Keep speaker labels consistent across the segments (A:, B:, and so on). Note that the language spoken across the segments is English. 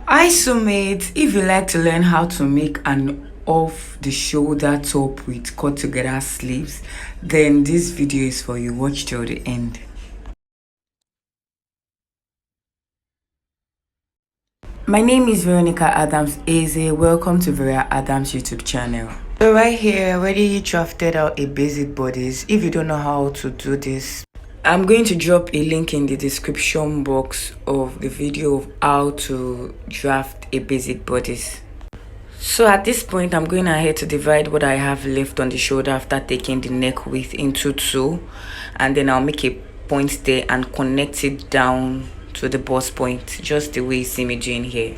A: Hi Sumit, if you like to learn how to make an off the shoulder top with cut together sleeves, then this video is for you. Watch till the end. My name is Veronica Adams Eze. Welcome to Vera Adams YouTube channel. So right here, I already drafted out a basic bodice. If you don't know how to do this, I'm going to drop a link in the description box of the video of how to draft a basic bodice. So at this point, I'm going ahead to divide what I have left on the shoulder after taking the neck width into two, and then I'll make a point there and connect it down to the bust point, just the way you see me doing here.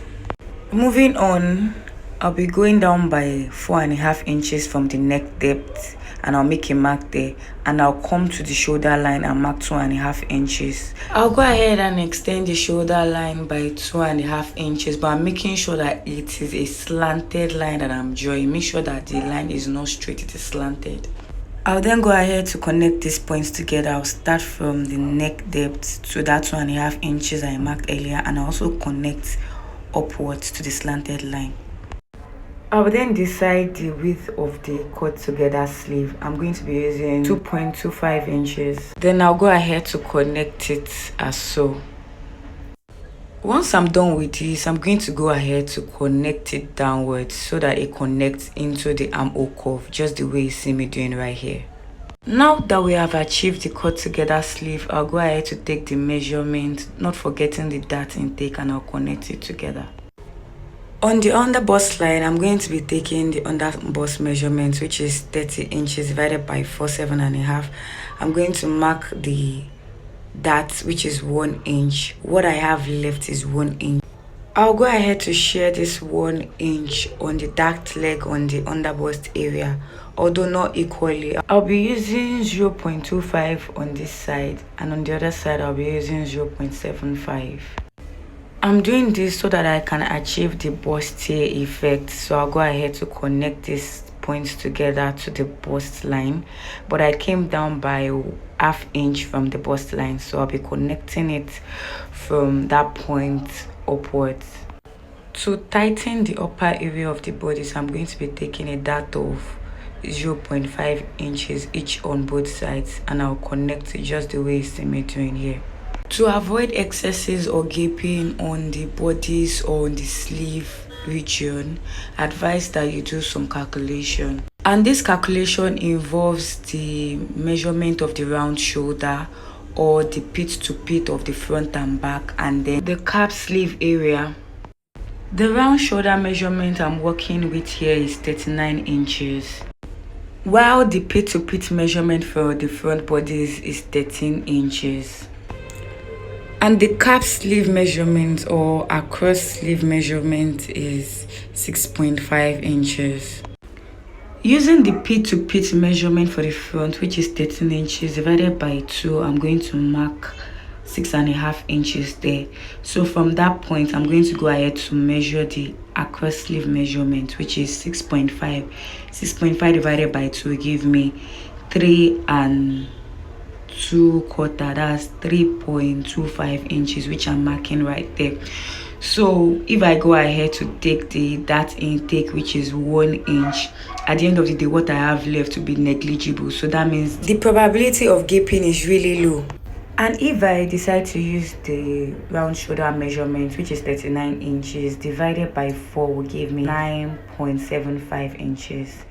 A: Moving on, I'll be going down by 4.5 inches from the neck depth, and I'll make a mark there, and I'll come to the shoulder line and mark 2.5 inches. I'll go ahead and extend the shoulder line by 2.5 inches, but I'm making sure that it is a slanted line that I'm drawing. Make sure that the line is not straight, it is slanted. I'll then go ahead to connect these points together. I'll start from the neck depth to that 2.5 inches I marked earlier, and I'll also connect upwards to the slanted line. I will then decide the width of the cut together sleeve. I'm going to be using 2.25 inches. Then I'll go ahead to connect it as so. Once I'm done with this, I'm going to go ahead to connect it downwards so that it connects into the armhole curve, just the way you see me doing right here. Now that we have achieved the cut together sleeve, I'll go ahead to take the measurement, not forgetting the dart intake, and I'll connect it together. On the under bust line, I'm going to be taking the under bust measurement, which is 30 inches divided by 47.5. I'm going to mark the dart, which is 1 inch. What I have left is 1 inch. I'll go ahead to share this 1 inch on the dark leg on the under bust area, although not equally. I'll be using 0.25 on this side, and on the other side I'll be using 0.75. I'm doing this so that I can achieve the bustier effect. So I'll go ahead to connect these points together to the bust line, but I came down by 1/2 inch from the bust line, so I'll be connecting it from that point upwards. To tighten the upper area of the bodice, I'm going to be taking a dart of 0.5 inches each on both sides, and I'll connect it just the way you see me doing here. To avoid excesses or gaping on the bodice or on the sleeve region, advise that you do some calculation. And this calculation involves the measurement of the round shoulder, or the pit to pit of the front and back, and then the cap sleeve area. The round shoulder measurement I'm working with here is 39 inches, while the pit to pit measurement for the front bodice is 13 inches. And the cap sleeve measurement or across sleeve measurement is 6.5 inches. Using the pit to pit measurement for the front, which is 13 inches divided by 2, I'm going to mark 6.5 inches there. So from that point, I'm going to go ahead to measure the across sleeve measurement, which is 6.5. 6.5 divided by 2 give me 3 2/4, that's 3.25 inches, which I'm marking right there. So if I go ahead to take the dart intake, which is 1 inch, at the end of the day what I have left will be negligible, so that means the probability of gaping is really low. And if I decide to use the round shoulder measurement, which is 39 inches, divided by 4 will give me 9.75 inches.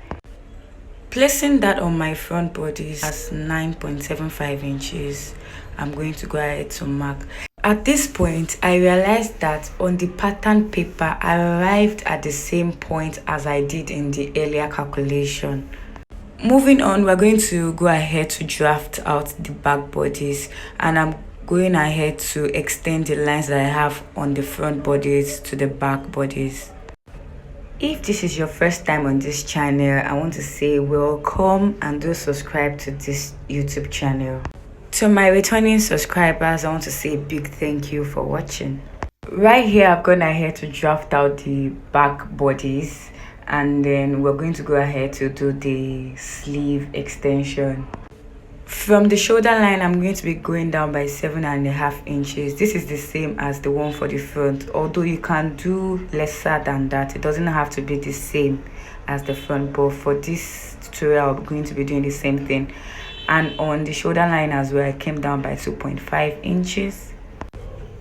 A: Placing that on my front bodice as 9.75 inches, I'm going to go ahead to mark. At this point, I realized that on the pattern paper, I arrived at the same point as I did in the earlier calculation. Moving on, we're going to go ahead to draft out the back bodice, and I'm going ahead to extend the lines that I have on the front bodice to the back bodice. If this is your first time on this channel, I want to say welcome, and do subscribe to this YouTube channel. To my returning subscribers, I want to say a big thank you for watching. Right here, I've gone ahead to draft out the back bodice, and then we're going to go ahead to do the sleeve extension. From the shoulder line, I'm going to be going down by 7.5 inches. This is the same as the one for the front, although you can do lesser than that. It doesn't have to be the same as the front, but for this tutorial I'm going to be doing the same thing. And on the shoulder line as well, I came down by 2.5 inches.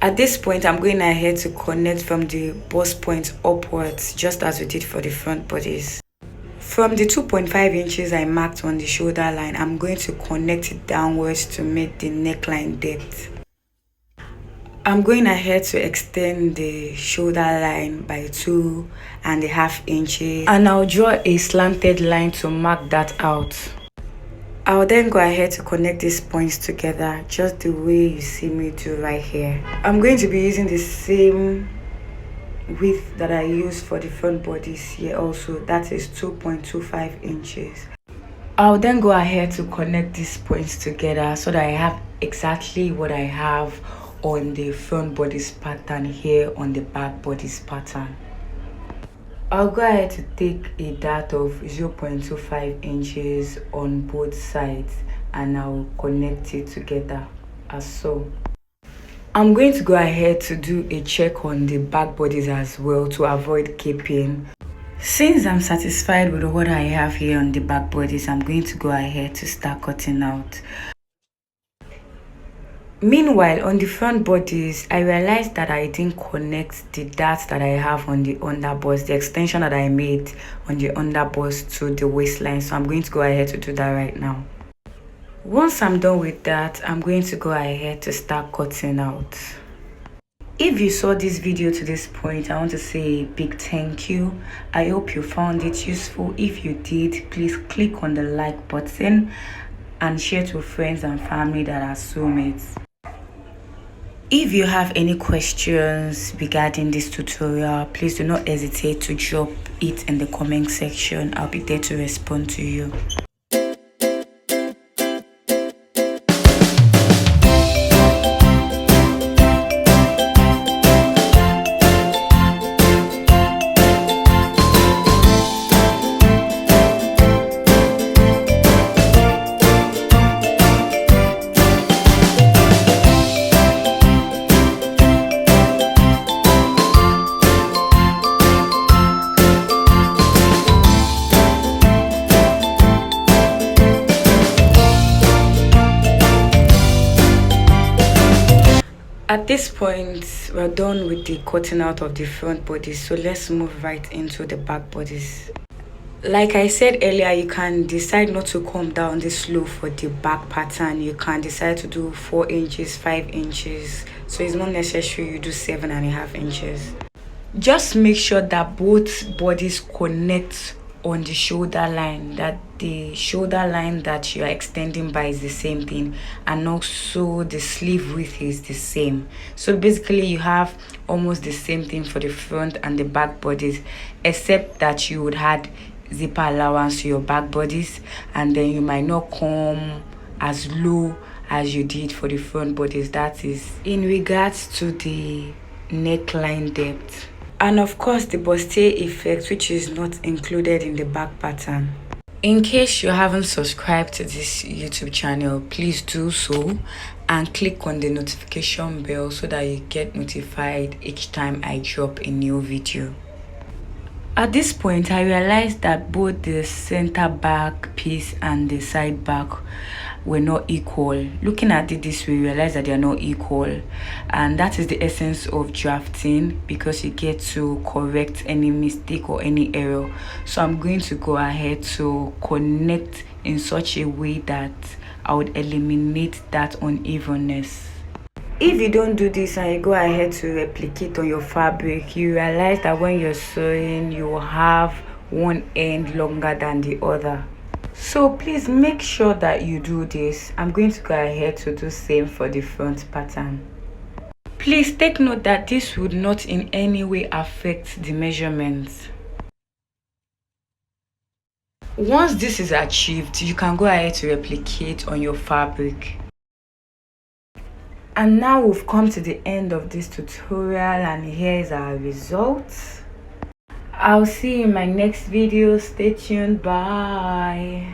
A: At this point, I'm going ahead to connect from the bust point upwards, just as we did for the front bodice. From the 2.5 inches I marked on the shoulder line, I'm going to connect it downwards to make the neckline depth. I'm going ahead to extend the shoulder line by 2.5 inches, and I'll draw a slanted line to mark that out. I'll then go ahead to connect these points together just the way you see me do right here. I'm going to be using the same width that I used for the front bodice here also, that is 2.25 inches. I'll then go ahead to connect these points together so that I have exactly what I have on the front bodice pattern here on the back bodice pattern. I'll go ahead to take a dart of 0.25 inches on both sides and I'll connect it together as so. I'm going to go ahead to do a check on the back bodies as well to avoid caping. Since I'm satisfied with what I have here on the back bodies, I'm going to go ahead to start cutting out. Meanwhile, on the front bodies, I realized that I didn't connect the darts that I have on the underbust, the extension that I made on the underbust to the waistline. So I'm going to go ahead to do that right now. Once I'm done with that, I'm going to go ahead to start cutting out. If you saw this video to this point, I want to say a big thank you. I hope you found it useful. If you did, please click on the like button and share to friends and family that are soulmates. If you have any questions regarding this tutorial, please do not hesitate to drop it in the comment section. I'll be there to respond to you. At this point, we're done with the cutting out of the front body, so let's move right into the back bodies. Like I said earlier, you can decide not to come down this low for the back pattern. You can decide to do 4 inches, 5 inches, so it's not necessary you do 7.5 inches. Just make sure that both bodies connect on the shoulder line, that the shoulder line that you are extending by is the same thing, and also the sleeve width is the same. So basically you have almost the same thing for the front and the back bodies, except that you would add zipper allowance to your back bodies, and then you might not come as low as you did for the front bodies. That is in regards to the neckline depth. And of course the bustier effect, which is not included in the back pattern. In case you haven't subscribed to this YouTube channel, please do so and click on the notification bell so that you get notified each time I drop a new video. At this point, I realized that both the center back piece and the side back were not equal. Looking at it this way, we realize that they are not equal, and that is the essence of drafting, because you get to correct any mistake or any error. So I'm going to go ahead to connect in such a way that I would eliminate that unevenness. If you don't do this and you go ahead to replicate on your fabric, you realize that when you're sewing, you will have one end longer than the other. So please make sure that you do this. I'm going to go ahead to do same for the front pattern. Please take note that this would not in any way affect the measurements. Once this is achieved, you can go ahead to replicate on your fabric. And now we've come to the end of this tutorial, and here's our results. I'll see you in my next video. Stay tuned. Bye.